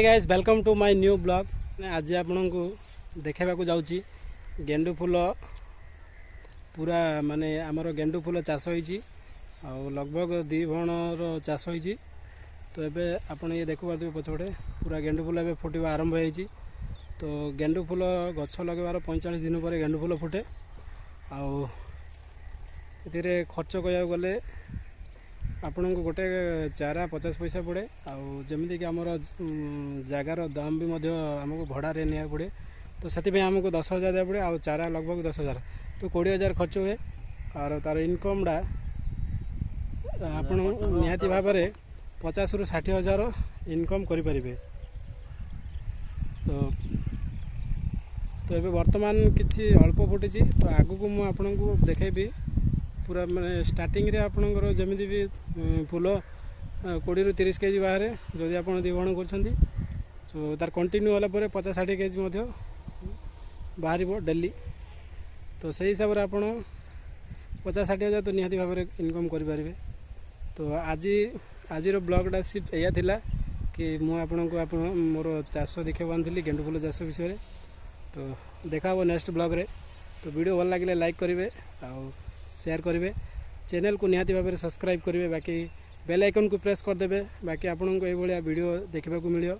Hi guys welcome to my new blog. आज आपण को देखा जाऊँगी गेंडु फूल पूरा माने आमर गेंडु फूल चाष होइछि लगभग 2 भणर चाष होइछि। तो एबे आपण ये देखु पार्थिबे पछपटे पूरा गेंडु फूल एबे फुटिबा आरंभ होइछि। तो गेंडु फूल गछ लगेबार 45 दिन पर गेंडु फूल फुटे। एथिरे खर्च कया गले आपण को गोटे चारा 50 पैसा पड़े। आमती कि आमर जगार दाम भी आमको भड़े निया पड़े। तो से आमको 10,000 दिया पड़े। आ चारा लगभग 10,000 तो 20,000 खर्च हुए। और तार इनकमटा आपण निहाती भाव में 50 ରୁ 60,000 इनकम करें। तो ये वर्तमान किसी अल्प फुटी। तो आगु को मुझे आपन को देखेबी पूरा माने स्टार्टिंग रे आपनकर जमिति भी फूल 20 ରୁ 30 केजी बाहर जदि आप 2 भण कर तो तार कंटिन्यू होला 50-60 केजी बाहर डेली। तो सही हिसाब से आप 50-60,000 तो निहाती भाव में इनकम करें। तो आज ब्लॉगटा सिर्फ या थिला कि मुझे मोर चाष देखा आनी गेंडु फूल चाष विषय। तो देखा वो नेक्स्ट ब्लॉग रे। तो वीडियो भल लगे लाइक करेंगे और शेयर करेंगे। चैनल को निहाती भाव में सब्सक्राइब करेंगे। बाकी बेल आइकन को प्रेस करदे। बाकी आपन को ये वीडियो देखा मिलियो।